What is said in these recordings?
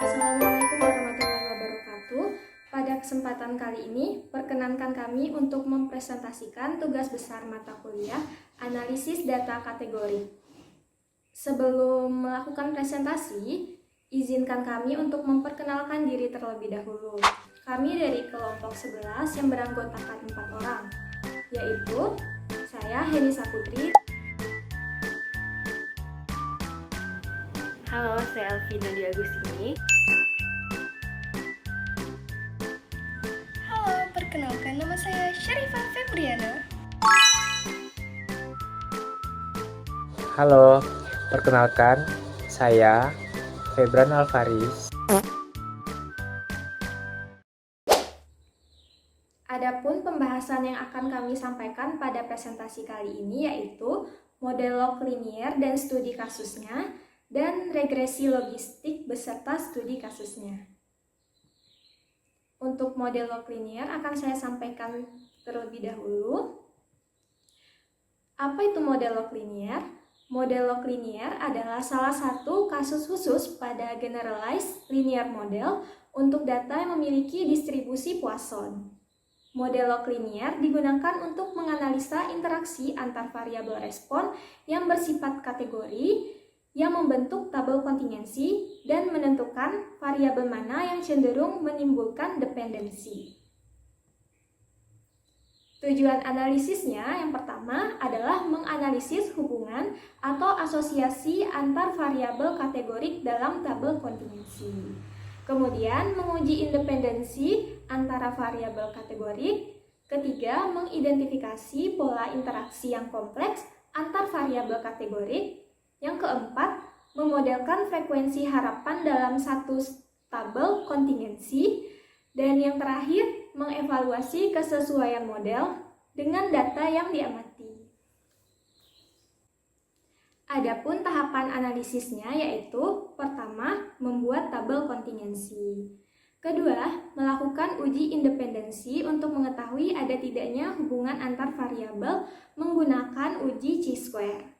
Assalamualaikum warahmatullahi wabarakatuh. Pada kesempatan kali ini, perkenankan kami untuk mempresentasikan tugas besar mata kuliah analisis data kategori. Sebelum melakukan presentasi, izinkan kami untuk memperkenalkan diri terlebih dahulu. Kami dari kelompok 11 yang beranggotakan 4 orang, yaitu saya Heni Saputri. Halo, saya Alvina Di Agustini. Halo, perkenalkan nama saya Syarifah Febriana. Halo, perkenalkan saya Febran Alvaris. Adapun pembahasan yang akan kami sampaikan pada presentasi kali ini yaitu model log linier dan studi kasusnya, dan regresi logistik beserta studi kasusnya. Untuk model log linier akan saya sampaikan terlebih dahulu. Apa itu model log linier? Model log linier adalah salah satu kasus khusus pada generalized linear model untuk data yang memiliki distribusi Poisson. Model log linier digunakan untuk menganalisa interaksi antar variabel respon yang bersifat kategori, yang membentuk tabel kontingensi dan menentukan variabel mana yang cenderung menimbulkan dependensi. Tujuan analisisnya yang pertama adalah menganalisis hubungan atau asosiasi antar variabel kategorik dalam tabel kontingensi. Kemudian menguji independensi antara variabel kategorik. Ketiga, mengidentifikasi pola interaksi yang kompleks antar variabel kategorik. Yang keempat, memodelkan frekuensi harapan dalam satu tabel kontingensi. Dan yang terakhir, mengevaluasi kesesuaian model dengan data yang diamati. Adapun tahapan analisisnya yaitu pertama, membuat tabel kontingensi. Kedua, melakukan uji independensi untuk mengetahui ada tidaknya hubungan antar variabel menggunakan uji chi-square.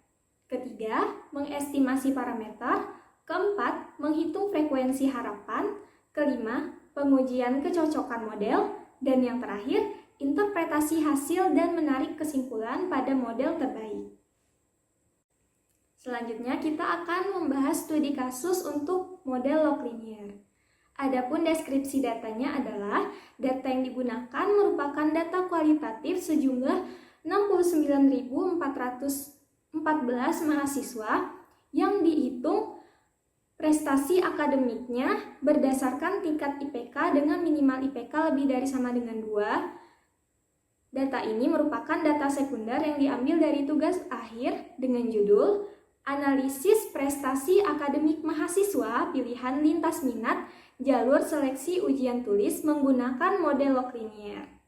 Ketiga, mengestimasi parameter. Keempat, menghitung frekuensi harapan. Kelima, pengujian kecocokan model. Dan yang terakhir, interpretasi hasil dan menarik kesimpulan pada model terbaik. Selanjutnya, kita akan membahas studi kasus untuk model log linier. Adapun deskripsi datanya adalah data yang digunakan merupakan data kualitatif sejumlah 69.414 mahasiswa yang dihitung prestasi akademiknya berdasarkan tingkat IPK dengan minimal IPK lebih dari sama dengan 2. Data ini merupakan data sekunder yang diambil dari tugas akhir dengan judul Analisis Prestasi Akademik Mahasiswa Pilihan Lintas Minat Jalur Seleksi Ujian Tulis menggunakan model log linier.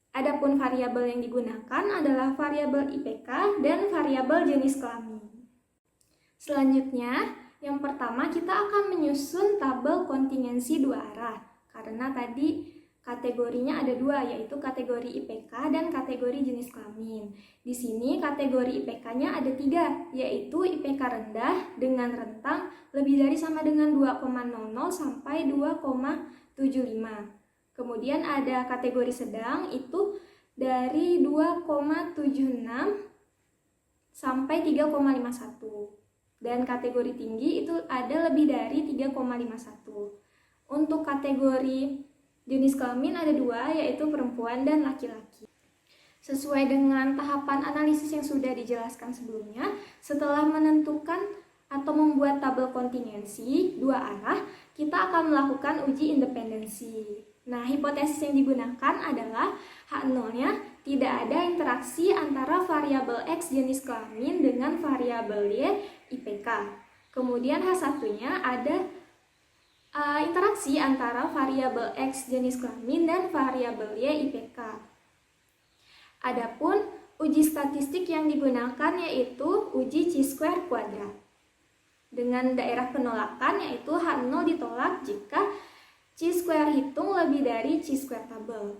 Adapun variabel yang digunakan adalah variabel IPK dan variabel jenis kelamin. Selanjutnya, yang pertama kita akan menyusun tabel kontingensi dua arah. Karena tadi kategorinya ada dua, yaitu kategori IPK dan kategori jenis kelamin. Di sini kategori IPK-nya ada 3, yaitu IPK rendah dengan rentang lebih dari sama dengan 2,00 sampai 2,75. Kemudian ada kategori sedang itu dari 2,76 sampai 3,51. Dan kategori tinggi itu ada lebih dari 3,51. Untuk kategori jenis kelamin ada 2, yaitu perempuan dan laki-laki. Sesuai dengan tahapan analisis yang sudah dijelaskan sebelumnya, setelah menentukan atau membuat tabel kontingensi dua arah, kita akan melakukan uji independensi. Nah, hipotesis yang digunakan adalah H0-nya tidak ada interaksi antara variabel X jenis kelamin dengan variabel Y IPK. Kemudian H1-nya ada interaksi antara variabel X jenis kelamin dan variabel Y IPK. Adapun uji statistik yang digunakan yaitu uji chi-square kuadrat. Dengan daerah penolakan yaitu H0 ditolak jika chi-square hitung lebih dari chi-square tabel,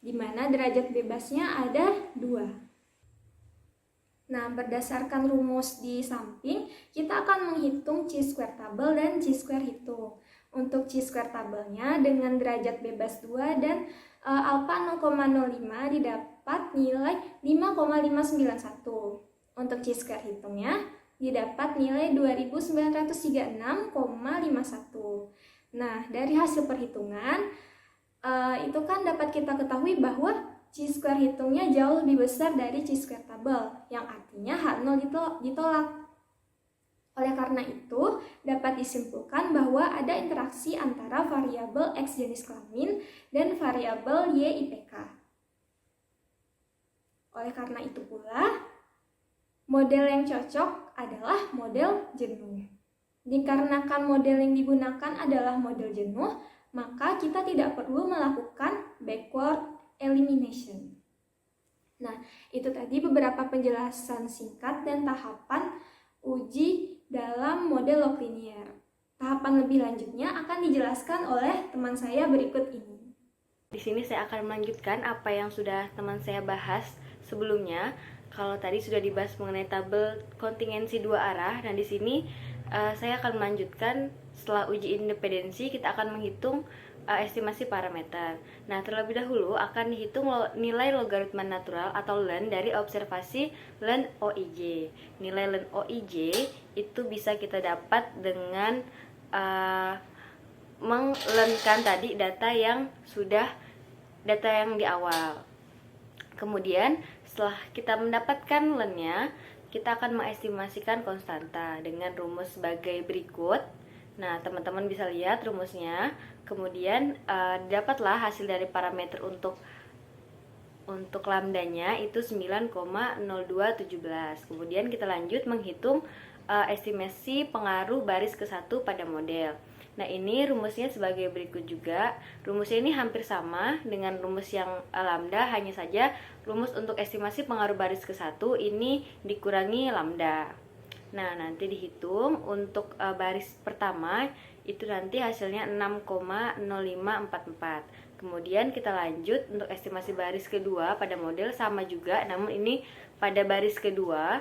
di mana derajat bebasnya ada 2. Nah, berdasarkan rumus di samping, kita akan menghitung chi-square tabel dan chi-square hitung. Untuk chi-square tabelnya dengan derajat bebas 2 dan alfa 0,05 didapat nilai 5,591. Untuk chi-square hitungnya didapat nilai 2936,51. Nah, dari hasil perhitungan itu kan dapat kita ketahui bahwa chi-square hitungnya jauh lebih besar dari chi-square tabel, yang artinya H0 ditolak. Oleh karena itu, dapat disimpulkan bahwa ada interaksi antara variabel X jenis kelamin dan variabel Y IPK. Oleh karena itu pula, model yang cocok adalah model jenuh. Dikarenakan model yang digunakan adalah model jenuh, maka kita tidak perlu melakukan backward elimination. Nah, itu tadi beberapa penjelasan singkat dan tahapan uji dalam model log linear. Tahapan lebih lanjutnya akan dijelaskan oleh teman saya berikut ini. Di sini saya akan melanjutkan apa yang sudah teman saya bahas sebelumnya. Kalau tadi sudah dibahas mengenai tabel kontingensi dua arah, dan di sini saya akan melanjutkan setelah uji independensi kita akan menghitung estimasi parameter. Nah, terlebih dahulu akan dihitung nilai logaritma natural atau ln dari observasi ln OIJ. Nilai ln OIJ itu bisa kita dapat dengan menglenkan tadi data yang di awal. Kemudian setelah kita mendapatkan ln-nya, kita akan mengestimasikan konstanta dengan rumus sebagai berikut. Nah, teman-teman bisa lihat rumusnya. Kemudian dapatlah hasil dari parameter untuk lambdanya itu 9,0217. Kemudian kita lanjut menghitung estimasi pengaruh baris ke-1 pada model. Nah, ini rumusnya sebagai berikut juga. Rumusnya ini hampir sama dengan rumus yang lambda, hanya saja rumus untuk estimasi pengaruh baris ke-1 ini dikurangi lambda. Nah, nanti dihitung untuk baris pertama itu nanti hasilnya 6,0544. Kemudian kita lanjut untuk estimasi baris kedua pada model sama juga, namun ini pada baris kedua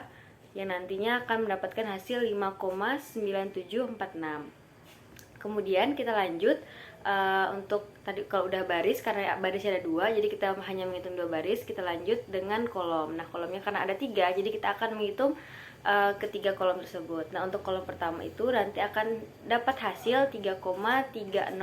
yang nantinya akan mendapatkan hasil 5,9746. Kemudian kita lanjut untuk tadi kalau udah baris, karena barisnya ada 2, jadi kita hanya menghitung 2 baris. Kita lanjut dengan kolom. Nah, kolomnya karena ada 3, jadi kita akan menghitung ketiga kolom tersebut. Nah, untuk kolom pertama itu nanti akan dapat hasil 3,3041.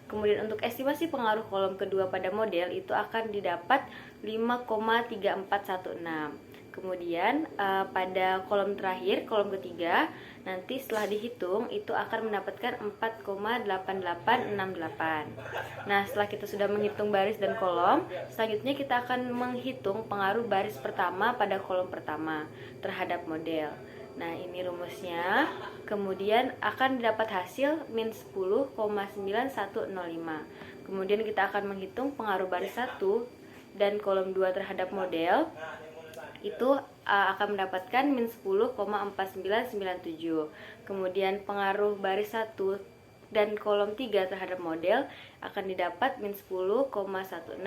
Kemudian untuk estimasi pengaruh kolom kedua pada model itu akan didapat 5,3416. Kemudian pada kolom terakhir, kolom ketiga, nanti setelah dihitung itu akan mendapatkan 4,8868. Nah, setelah kita sudah menghitung baris dan kolom, selanjutnya kita akan menghitung pengaruh baris pertama pada kolom pertama terhadap model. Nah, ini rumusnya. Kemudian akan didapat hasil min 10,9105. Kemudian kita akan menghitung pengaruh baris 1 dan kolom 2 terhadap model. Itu akan mendapatkan min 10,4997. Kemudian pengaruh baris 1 dan kolom 3 terhadap model akan didapat min 10,1656.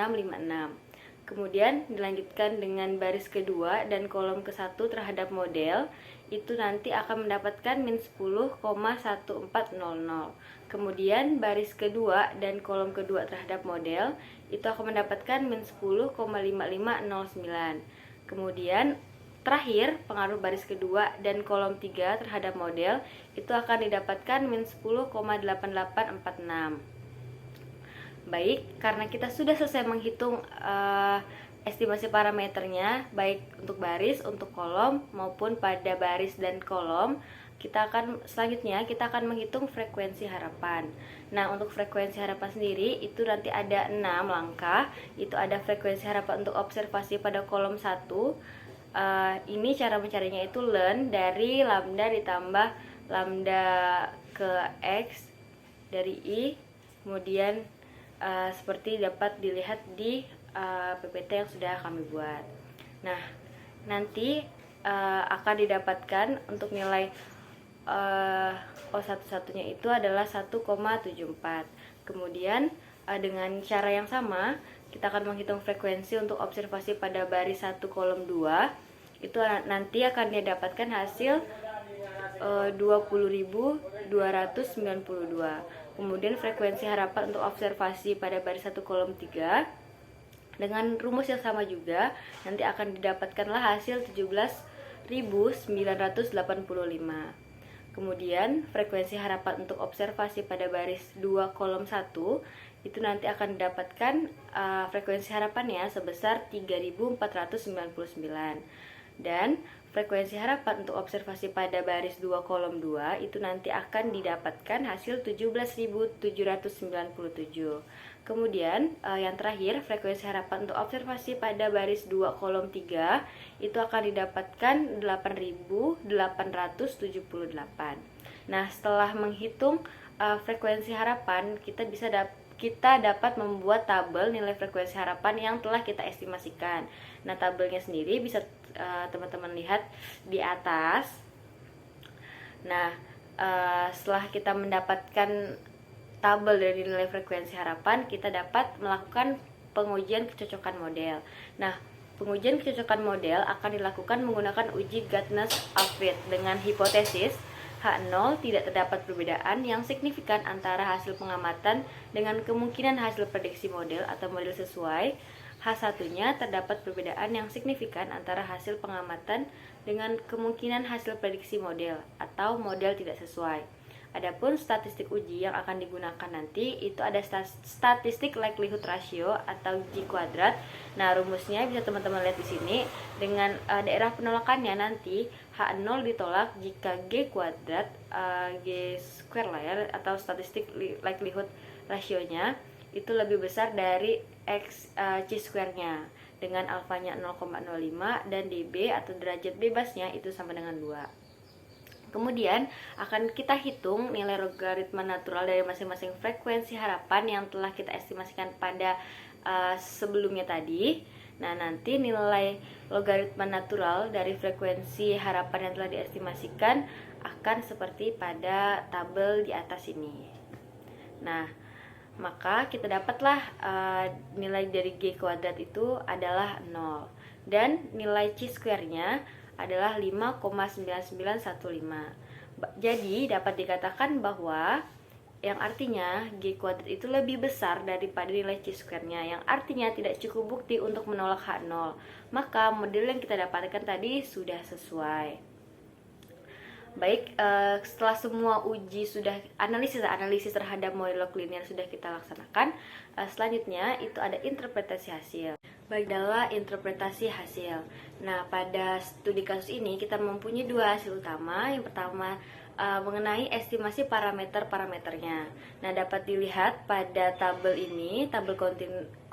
Kemudian dilanjutkan dengan baris kedua dan kolom ke-1 terhadap model, itu nanti akan mendapatkan min 10,1400. Kemudian baris kedua dan kolom kedua terhadap model itu akan mendapatkan min 10,5509. Kemudian terakhir pengaruh baris kedua dan kolom 3 terhadap model itu akan didapatkan min 10,8846. Baik, karena kita sudah selesai menghitung estimasi parameternya baik untuk baris, untuk kolom maupun pada baris dan kolom, selanjutnya kita akan menghitung frekuensi harapan. Nah, untuk frekuensi harapan sendiri itu nanti ada 6 langkah. Itu ada frekuensi harapan untuk observasi pada kolom 1. Ini cara mencarinya itu ln dari lambda ditambah lambda ke X dari I. Kemudian seperti dapat dilihat di PPT yang sudah kami buat. Nah, nanti akan didapatkan untuk nilai O1-1-nya itu adalah 1,74. Kemudian dengan cara yang sama kita akan menghitung frekuensi untuk observasi pada baris 1 kolom 2. Itu nanti akan didapatkan hasil 20.292. Kemudian frekuensi harapan untuk observasi pada baris 1 kolom 3 dengan rumus yang sama juga nanti akan didapatkanlah hasil 17.985. Kemudian frekuensi harapan untuk observasi pada baris 2 kolom 1 itu nanti akan didapatkan frekuensi harapannya sebesar 3.499. Dan frekuensi harapan untuk observasi pada baris 2 kolom 2 itu nanti akan didapatkan hasil 17.797. Kemudian yang terakhir, frekuensi harapan untuk observasi pada baris 2 kolom 3 itu akan didapatkan 8.878. Nah, setelah menghitung frekuensi harapan, kita dapat membuat tabel nilai frekuensi harapan yang telah kita estimasikan. Nah, tabelnya sendiri bisa teman-teman lihat di atas. Nah, setelah kita mendapatkan tabel dari nilai frekuensi harapan, kita dapat melakukan pengujian kecocokan model. Nah, pengujian kecocokan model akan dilakukan menggunakan uji Gartner Fit dengan hipotesis H0 tidak terdapat perbedaan yang signifikan antara hasil pengamatan dengan kemungkinan hasil prediksi model atau model sesuai. H1-nya terdapat perbedaan yang signifikan antara hasil pengamatan dengan kemungkinan hasil prediksi model atau model tidak sesuai. Adapun statistik uji yang akan digunakan nanti itu ada statistik likelihood ratio atau G kuadrat. Nah, rumusnya bisa teman-teman lihat di sini dengan daerah penolakannya nanti H0 ditolak jika G kuadrat G square lah ya, atau statistik likelihood rasionya itu lebih besar dari X C square-nya dengan alfanya 0,05 dan dB atau derajat bebasnya itu sama dengan 2. Kemudian akan kita hitung nilai logaritma natural dari masing-masing frekuensi harapan yang telah kita estimasikan pada sebelumnya tadi. Nah, nanti nilai logaritma natural dari frekuensi harapan yang telah diestimasikan akan seperti pada tabel di atas ini. Nah, maka kita dapatlah nilai dari G kuadrat itu adalah 0 dan nilai C square-nya adalah 5,9915. Jadi dapat dikatakan bahwa yang artinya G kuadrat itu lebih besar daripada nilai C square-nya, yang artinya tidak cukup bukti untuk menolak H0. Maka model yang kita dapatkan tadi sudah sesuai. Baik, setelah semua uji sudah analisis terhadap model log linear sudah kita laksanakan, selanjutnya itu ada interpretasi hasil. Baik, adalah interpretasi hasil. Nah, pada studi kasus ini kita mempunyai dua hasil utama. Yang pertama mengenai estimasi parameternya. Nah, dapat dilihat pada tabel ini, tabel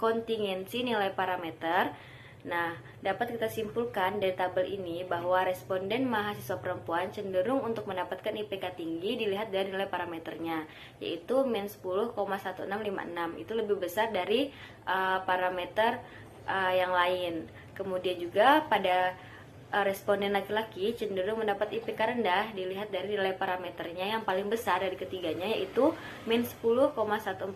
kontingensi nilai parameter. Nah, dapat kita simpulkan dari tabel ini bahwa responden mahasiswa perempuan cenderung untuk mendapatkan IPK tinggi dilihat dari nilai parameternya, yaitu min 10,1656. Itu lebih besar dari parameter yang lain. Kemudian juga pada responden laki-laki cenderung mendapat IPK rendah dilihat dari nilai parameternya yang paling besar dari ketiganya, yaitu min 10,1400.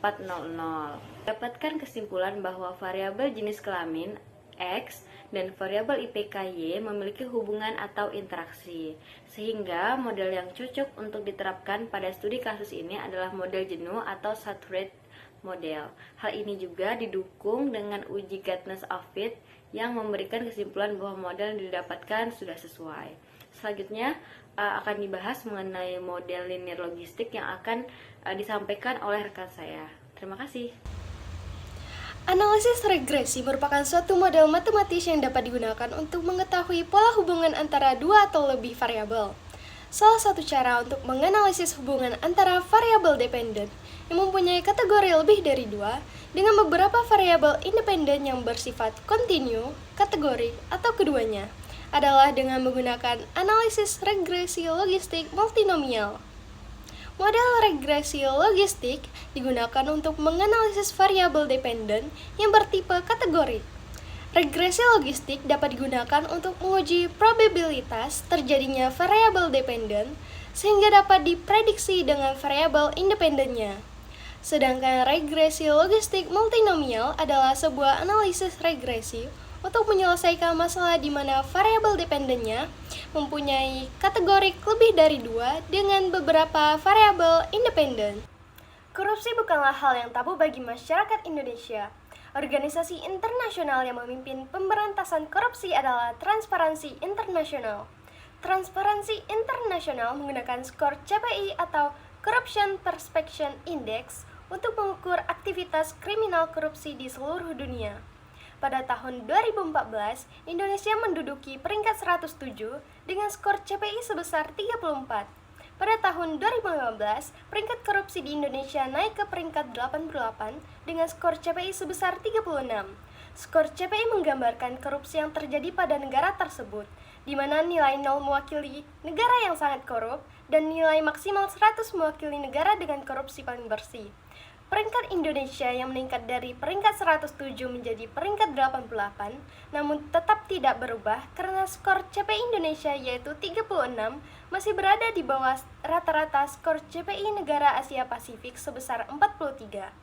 Dapatkan kesimpulan bahwa variabel jenis kelamin X dan variabel IPK Y memiliki hubungan atau interaksi, sehingga model yang cocok untuk diterapkan pada studi kasus ini adalah model jenuh atau saturate model. Hal ini juga didukung dengan uji Gartner Fit yang memberikan kesimpulan bahwa model yang didapatkan sudah sesuai. Selanjutnya akan dibahas mengenai model linear logistik yang akan disampaikan oleh rekan saya. Terima kasih. Analisis regresi merupakan suatu model matematis yang dapat digunakan untuk mengetahui pola hubungan antara dua atau lebih variabel. Salah satu cara untuk menganalisis hubungan antara variabel dependen yang mempunyai kategori lebih dari dua dengan beberapa variabel independen yang bersifat kontinu, kategori, atau keduanya adalah dengan menggunakan analisis regresi logistik multinomial. Model regresi logistik digunakan untuk menganalisis variabel dependen yang bertipe kategori. Regresi logistik dapat digunakan untuk menguji probabilitas terjadinya variabel dependen sehingga dapat diprediksi dengan variabel independennya. Sedangkan regresi logistik multinomial adalah sebuah analisis regresi untuk menyelesaikan masalah di mana variabel dependennya mempunyai kategori lebih dari 2 dengan beberapa variabel independen. Korupsi bukanlah hal yang tabu bagi masyarakat Indonesia. Organisasi internasional yang memimpin pemberantasan korupsi adalah Transparansi International. Transparansi International menggunakan skor CPI atau Corruption Perception Index untuk mengukur aktivitas kriminal korupsi di seluruh dunia. Pada tahun 2014, Indonesia menduduki peringkat 107 dengan skor CPI sebesar 34. Pada tahun 2015, peringkat korupsi di Indonesia naik ke peringkat 88 dengan skor CPI sebesar 36. Skor CPI menggambarkan korupsi yang terjadi pada negara tersebut, di mana nilai 0 mewakili negara yang sangat korup dan nilai maksimal 100 mewakili negara dengan korupsi paling bersih. Peringkat Indonesia yang meningkat dari peringkat 107 menjadi peringkat 88, namun tetap tidak berubah karena skor CPI Indonesia yaitu 36 masih berada di bawah rata-rata skor CPI negara Asia Pasifik sebesar 43.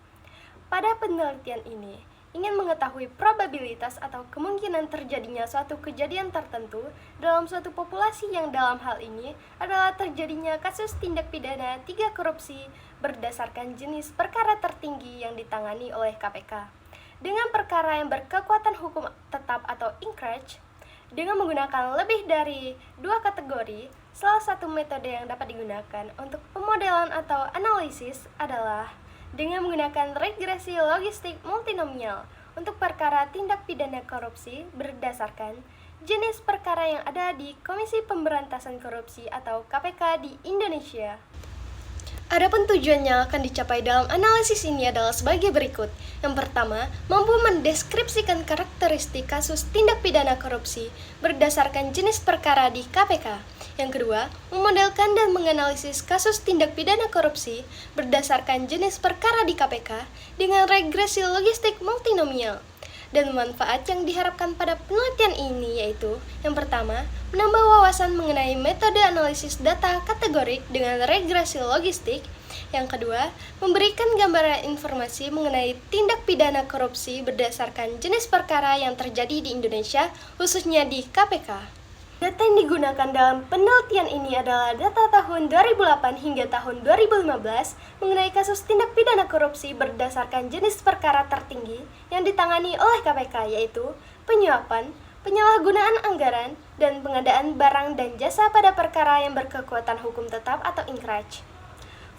Pada penelitian ini, ingin mengetahui probabilitas atau kemungkinan terjadinya suatu kejadian tertentu dalam suatu populasi yang dalam hal ini adalah terjadinya kasus tindak pidana 3 korupsi berdasarkan jenis perkara tertinggi yang ditangani oleh KPK. Dengan perkara yang berkekuatan hukum tetap atau inkrach, dengan menggunakan lebih dari 2 kategori, salah satu metode yang dapat digunakan untuk pemodelan atau analisis adalah dengan menggunakan regresi logistik multinomial untuk perkara tindak pidana korupsi berdasarkan jenis perkara yang ada di Komisi Pemberantasan Korupsi atau KPK di Indonesia. Adapun tujuannya akan dicapai dalam analisis ini adalah sebagai berikut. Yang pertama, mampu mendeskripsikan karakteristik kasus tindak pidana korupsi berdasarkan jenis perkara di KPK. Yang kedua, memodelkan dan menganalisis kasus tindak pidana korupsi berdasarkan jenis perkara di KPK dengan regresi logistik multinomial. Dan manfaat yang diharapkan pada penelitian ini yaitu, yang pertama, menambah wawasan mengenai metode analisis data kategorik dengan regresi logistik. Yang kedua, memberikan gambaran informasi mengenai tindak pidana korupsi berdasarkan jenis perkara yang terjadi di Indonesia, khususnya di KPK. Data yang digunakan dalam penelitian ini adalah data tahun 2008 hingga tahun 2015 mengenai kasus tindak pidana korupsi berdasarkan jenis perkara tertinggi yang ditangani oleh KPK, yaitu penyuapan, penyalahgunaan anggaran, dan pengadaan barang dan jasa pada perkara yang berkekuatan hukum tetap atau inkrach.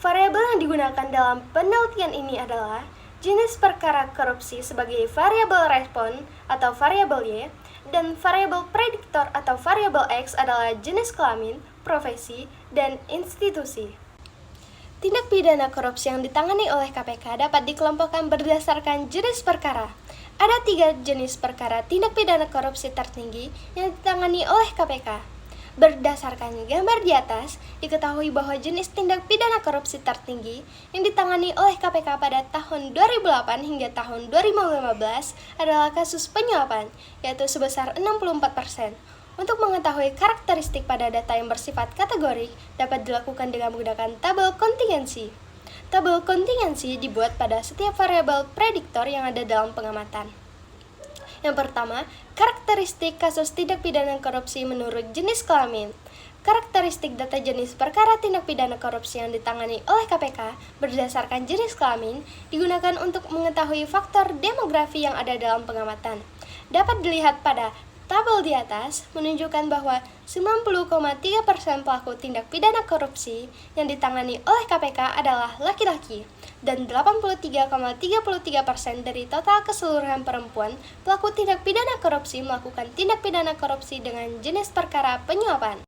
Variabel yang digunakan dalam penelitian ini adalah jenis perkara korupsi sebagai variabel respon atau variabel Y, dan variabel prediktor atau variabel X adalah jenis kelamin, profesi, dan institusi. Tindak pidana korupsi yang ditangani oleh KPK dapat dikelompokkan berdasarkan jenis perkara. Ada 3 jenis perkara tindak pidana korupsi tertinggi yang ditangani oleh KPK. Berdasarkan gambar di atas, diketahui bahwa jenis tindak pidana korupsi tertinggi yang ditangani oleh KPK pada tahun 2008 hingga tahun 2015 adalah kasus penyuapan, yaitu sebesar 64%. Untuk mengetahui karakteristik pada data yang bersifat kategorik, dapat dilakukan dengan menggunakan tabel kontingensi. Tabel kontingensi dibuat pada setiap variabel prediktor yang ada dalam pengamatan. Yang pertama, karakteristik kasus tindak pidana korupsi menurut jenis kelamin. Karakteristik data jenis perkara tindak pidana korupsi yang ditangani oleh KPK berdasarkan jenis kelamin digunakan untuk mengetahui faktor demografi yang ada dalam pengamatan. Dapat dilihat pada tabel di atas menunjukkan bahwa 90,3% pelaku tindak pidana korupsi yang ditangani oleh KPK adalah laki-laki, dan 83,33% dari total keseluruhan perempuan pelaku tindak pidana korupsi melakukan tindak pidana korupsi dengan jenis perkara penyuapan.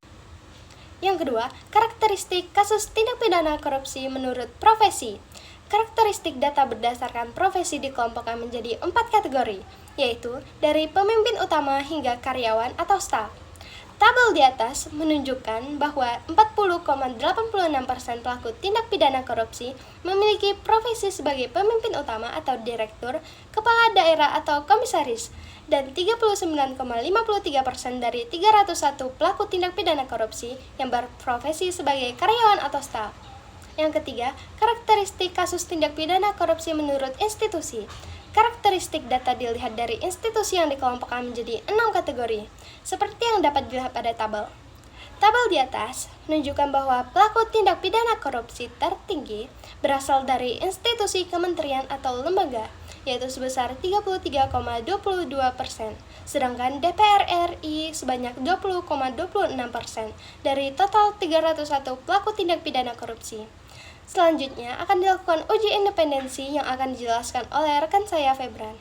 Yang kedua, karakteristik kasus tindak pidana korupsi menurut profesi. Karakteristik data berdasarkan profesi dikelompokkan menjadi 4 kategori, yaitu dari pemimpin utama hingga karyawan atau staf. Tabel di atas menunjukkan bahwa 40,86% pelaku tindak pidana korupsi memiliki profesi sebagai pemimpin utama atau direktur, kepala daerah atau komisaris, dan 39,53% dari 301 pelaku tindak pidana korupsi yang berprofesi sebagai karyawan atau staf. Yang ketiga, karakteristik kasus tindak pidana korupsi menurut institusi. Karakteristik data dilihat dari institusi yang dikelompokkan menjadi 6 kategori, seperti yang dapat dilihat pada tabel. Tabel di atas menunjukkan bahwa pelaku tindak pidana korupsi tertinggi berasal dari institusi kementerian atau lembaga, yaitu sebesar 33,22%, sedangkan DPR RI sebanyak 20,26% dari total 301 pelaku tindak pidana korupsi. Selanjutnya akan dilakukan uji independensi yang akan dijelaskan oleh rekan saya Febran.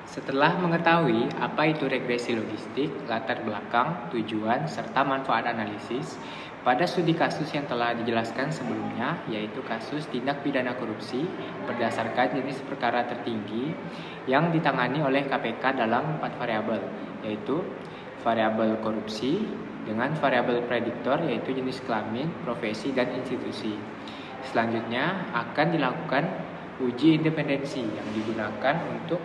Setelah mengetahui apa itu regresi logistik, latar belakang, tujuan, serta manfaat analisis, pada studi kasus yang telah dijelaskan sebelumnya, yaitu kasus tindak pidana korupsi berdasarkan jenis perkara tertinggi yang ditangani oleh KPK dalam 4 variabel, yaitu variabel korupsi dengan variabel prediktor, yaitu jenis kelamin, profesi, dan institusi. Selanjutnya akan dilakukan uji independensi yang digunakan untuk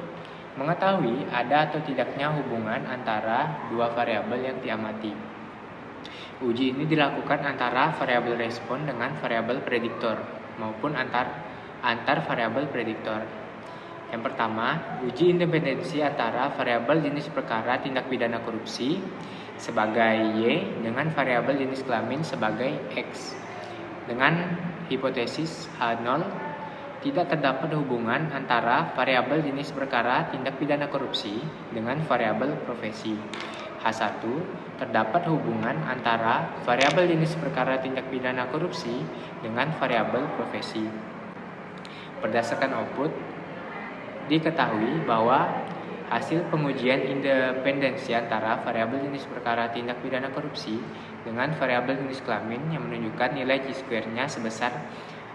mengetahui ada atau tidaknya hubungan antara dua variabel yang diamati. Uji ini dilakukan antara variabel respon dengan variabel prediktor maupun antar variabel prediktor. Yang pertama, uji independensi antara variabel jenis perkara tindak pidana korupsi sebagai Y dengan variabel jenis kelamin sebagai X dengan hipotesis H0. Tidak terdapat hubungan antara variabel jenis perkara tindak pidana korupsi dengan variabel profesi. H1, terdapat hubungan antara variabel jenis perkara tindak pidana korupsi dengan variabel profesi. Berdasarkan output, diketahui bahwa hasil pengujian independensi antara variabel jenis perkara tindak pidana korupsi dengan variabel jenis kelamin yang menunjukkan nilai chi-square-nya sebesar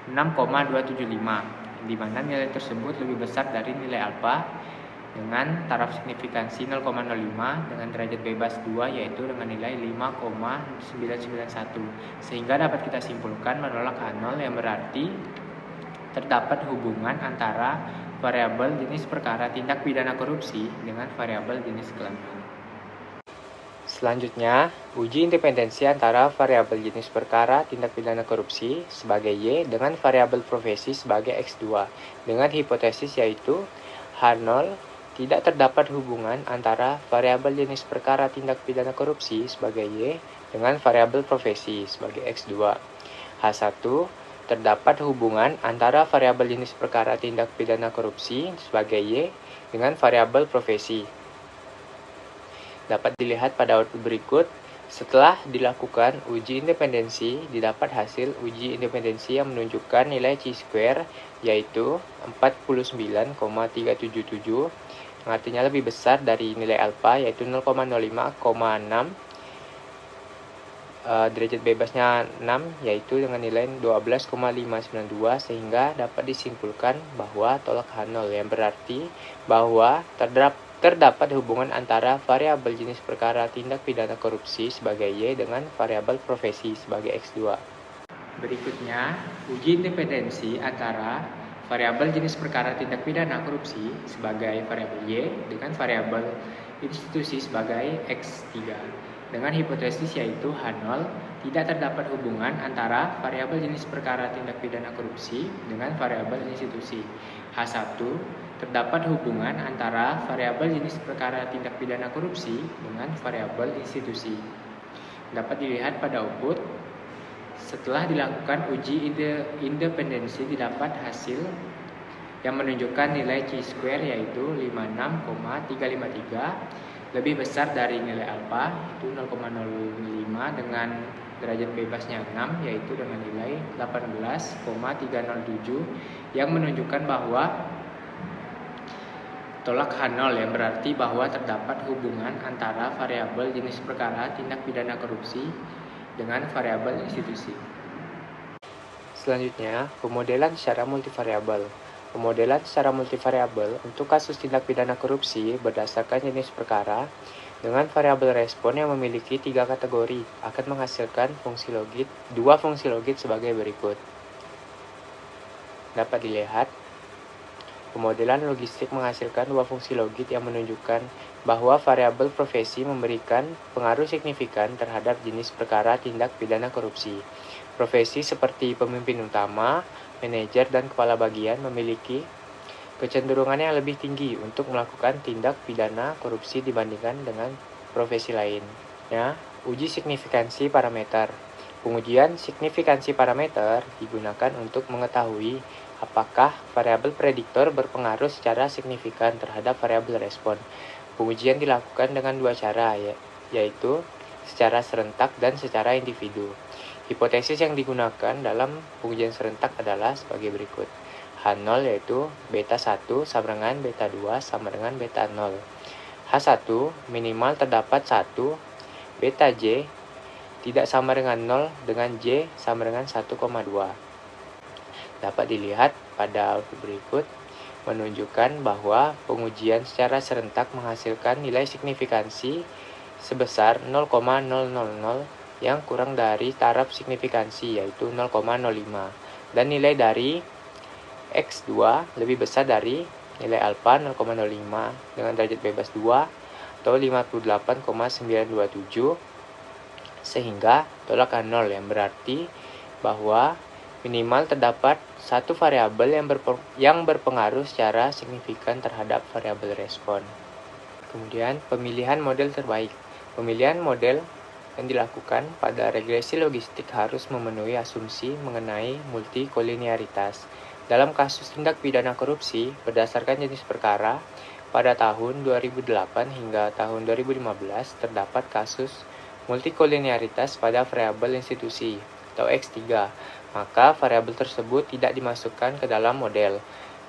6,275, di mana nilai tersebut lebih besar dari nilai alfa dengan taraf signifikansi 0,05 dengan derajat bebas 2, yaitu dengan nilai 5,991, sehingga dapat kita simpulkan menolak H0 yang berarti terdapat hubungan antara variabel jenis perkara tindak pidana korupsi dengan variabel jenis kelamin. Selanjutnya, uji independensi antara variabel jenis perkara tindak pidana korupsi sebagai Y dengan variabel profesi sebagai X2 dengan hipotesis yaitu H0 tidak terdapat hubungan antara variabel jenis perkara tindak pidana korupsi sebagai Y dengan variabel profesi sebagai X2. H1 terdapat hubungan antara variabel jenis perkara tindak pidana korupsi sebagai Y dengan variabel profesi. Dapat dilihat pada output berikut. Setelah dilakukan uji independensi, didapat hasil uji independensi yang menunjukkan nilai chi-square yaitu 49,377, yang artinya lebih besar dari nilai alfa yaitu 0,05,6, derajat bebasnya 6 yaitu dengan nilai 12,592, sehingga dapat disimpulkan bahwa tolak H0 yang berarti bahwa terdapat hubungan antara variabel jenis perkara tindak pidana korupsi sebagai Y dengan variabel profesi sebagai X2. Berikutnya, uji independensi antara variabel jenis perkara tindak pidana korupsi sebagai variabel Y dengan variabel institusi sebagai X3. Dengan hipotesis yaitu H0 tidak terdapat hubungan antara variabel jenis perkara tindak pidana korupsi dengan variabel institusi. H1 terdapat hubungan antara variabel jenis perkara tindak pidana korupsi dengan variabel institusi. Dapat dilihat pada output. Setelah dilakukan uji independensi, didapat hasil yang menunjukkan nilai chi-square yaitu 56,353, lebih besar dari nilai alfa itu 0,05 dengan derajat bebasnya 6 yaitu dengan nilai 18,307, yang menunjukkan bahwa tolak H0 yang berarti bahwa terdapat hubungan antara variabel jenis perkara tindak pidana korupsi dengan variabel institusi. Selanjutnya, pemodelan secara multivariabel. Pemodelan secara multivariabel untuk kasus tindak pidana korupsi berdasarkan jenis perkara dengan variabel respon yang memiliki 3 kategori akan menghasilkan dua fungsi logit sebagai berikut. Dapat dilihat, pemodelan logistik menghasilkan 2 fungsi logit yang menunjukkan bahwa variabel profesi memberikan pengaruh signifikan terhadap jenis perkara tindak pidana korupsi. Profesi seperti pemimpin utama, manajer, dan kepala bagian memiliki kecenderungan yang lebih tinggi untuk melakukan tindak pidana korupsi dibandingkan dengan profesi lain. Uji signifikansi parameter. Pengujian signifikansi parameter digunakan untuk mengetahui apakah variabel prediktor berpengaruh secara signifikan terhadap variabel respon. Pengujian dilakukan dengan dua cara, yaitu secara serentak dan secara individu. Hipotesis yang digunakan dalam pengujian serentak adalah sebagai berikut. H0 yaitu beta 1 sama dengan beta 2 sama dengan beta 0. H1 minimal terdapat 1, beta J tidak sama dengan 0 dengan J sama dengan 1,2. Dapat dilihat pada output berikut menunjukkan bahwa pengujian secara serentak menghasilkan nilai signifikansi sebesar 0,000 yang kurang dari taraf signifikansi yaitu 0,05 dan nilai dari X2 lebih besar dari nilai alfa 0,05 dengan derajat bebas 2 atau 58,927 sehingga tolakan 0 yang berarti bahwa minimal terdapat satu variabel yang berpengaruh secara signifikan terhadap variabel respon. Kemudian pemilihan model terbaik. Pemilihan model yang dilakukan pada regresi logistik harus memenuhi asumsi mengenai multikolinearitas. Dalam kasus tindak pidana korupsi berdasarkan jenis perkara, pada tahun 2008 hingga tahun 2015 terdapat kasus multikolinearitas pada variabel institusi atau X3, maka variabel tersebut tidak dimasukkan ke dalam model.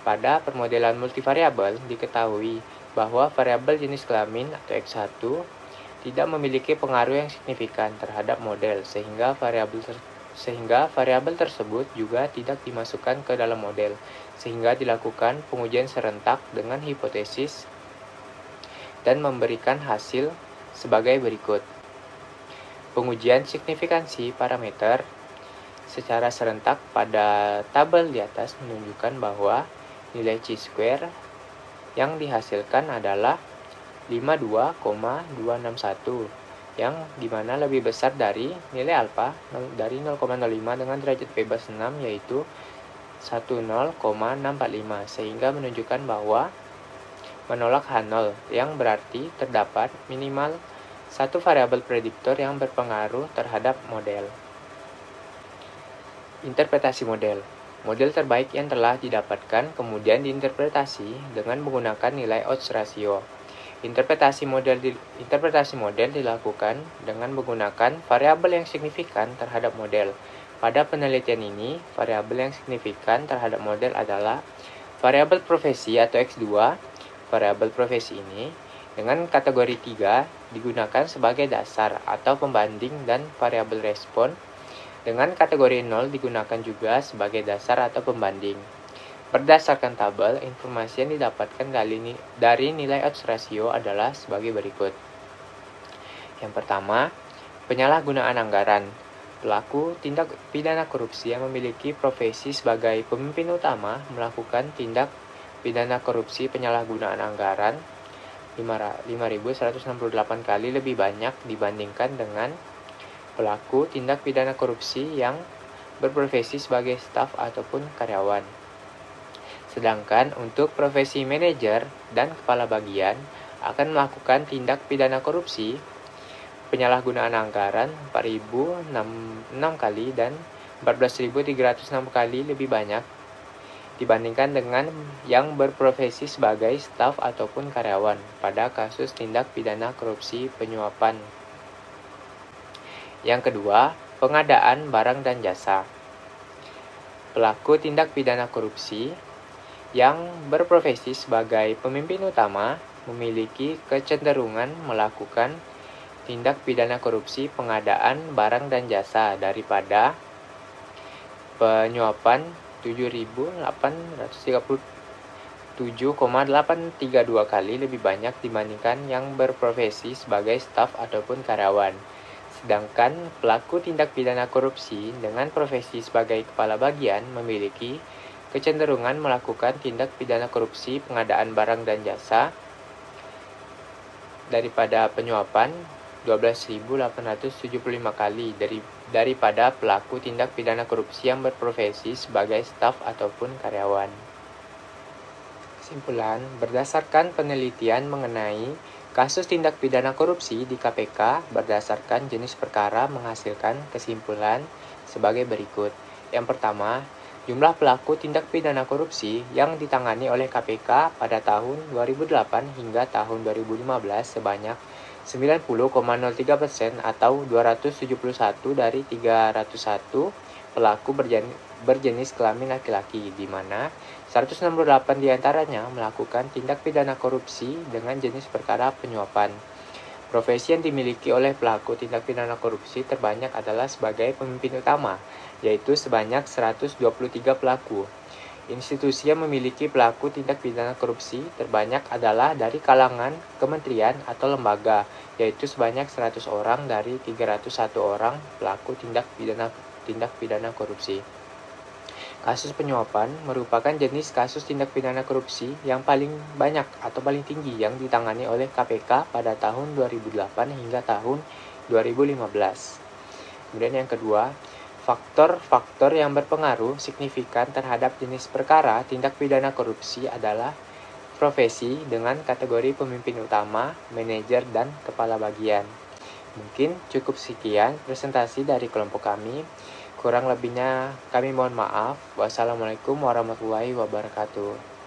Pada permodelan multivariabel diketahui bahwa variabel jenis kelamin atau X1 tidak memiliki pengaruh yang signifikan terhadap model sehingga variabel tersebut juga tidak dimasukkan ke dalam model sehingga dilakukan pengujian serentak dengan hipotesis dan memberikan hasil sebagai berikut. Pengujian signifikansi parameter secara serentak pada tabel di atas menunjukkan bahwa nilai chi-square yang dihasilkan adalah 52,261 yang dimana lebih besar dari nilai alfa dari 0,05 dengan derajat bebas 6 yaitu 10,645 sehingga menunjukkan bahwa menolak H0 yang berarti terdapat minimal satu variabel prediktor yang berpengaruh terhadap model. Interpretasi model. Model terbaik yang telah didapatkan kemudian diinterpretasi dengan menggunakan nilai odds ratio. Interpretasi model dilakukan dengan menggunakan variabel yang signifikan terhadap model. Pada penelitian ini, variabel yang signifikan terhadap model adalah variabel profesi atau X2. Variabel profesi ini dengan kategori 3 digunakan sebagai dasar atau pembanding dan variabel respon dengan kategori 0 digunakan juga sebagai dasar atau pembanding. Berdasarkan tabel, informasi yang didapatkan dari nilai odds ratio adalah sebagai berikut. Yang pertama, penyalahgunaan anggaran. Pelaku tindak pidana korupsi yang memiliki profesi sebagai pemimpin utama melakukan tindak pidana korupsi penyalahgunaan anggaran 5.168 kali lebih banyak dibandingkan dengan pelaku tindak pidana korupsi yang berprofesi sebagai staf ataupun karyawan. Sedangkan untuk profesi manajer dan kepala bagian akan melakukan tindak pidana korupsi penyalahgunaan anggaran 4.006 kali dan 14.306 kali lebih banyak dibandingkan dengan yang berprofesi sebagai staf ataupun karyawan pada kasus tindak pidana korupsi penyuapan. Yang kedua, pengadaan barang dan jasa. Pelaku tindak pidana korupsi yang berprofesi sebagai pemimpin utama memiliki kecenderungan melakukan tindak pidana korupsi pengadaan barang dan jasa daripada penyuapan 7.837,832 kali lebih banyak dibandingkan yang berprofesi sebagai staf ataupun karyawan. Sedangkan pelaku tindak pidana korupsi dengan profesi sebagai kepala bagian memiliki kecenderungan melakukan tindak pidana korupsi pengadaan barang dan jasa daripada penyuapan 12.875 kali daripada pelaku tindak pidana korupsi yang berprofesi sebagai staf ataupun karyawan. Kesimpulan, berdasarkan penelitian mengenai kasus tindak pidana korupsi di KPK berdasarkan jenis perkara menghasilkan kesimpulan sebagai berikut. Yang pertama, jumlah pelaku tindak pidana korupsi yang ditangani oleh KPK pada tahun 2008 hingga tahun 2015 sebanyak 90,03% atau 271 dari 301 pelaku berjenis kelamin laki-laki, di mana 168 diantaranya melakukan tindak pidana korupsi dengan jenis perkara penyuapan. Profesi yang dimiliki oleh pelaku tindak pidana korupsi terbanyak adalah sebagai pemimpin utama, yaitu sebanyak 123 pelaku. Institusi yang memiliki pelaku tindak pidana korupsi terbanyak adalah dari kalangan kementerian atau lembaga, yaitu sebanyak 100 orang dari 301 orang pelaku tindak pidana korupsi. Kasus penyuapan merupakan jenis kasus tindak pidana korupsi yang paling banyak atau paling tinggi yang ditangani oleh KPK pada tahun 2008 hingga tahun 2015. Kemudian yang kedua, faktor-faktor yang berpengaruh signifikan terhadap jenis perkara tindak pidana korupsi adalah profesi dengan kategori pemimpin utama, manajer, dan kepala bagian. Mungkin cukup sekian presentasi dari kelompok kami. Kurang lebihnya kami mohon maaf. Wassalamualaikum warahmatullahi wabarakatuh.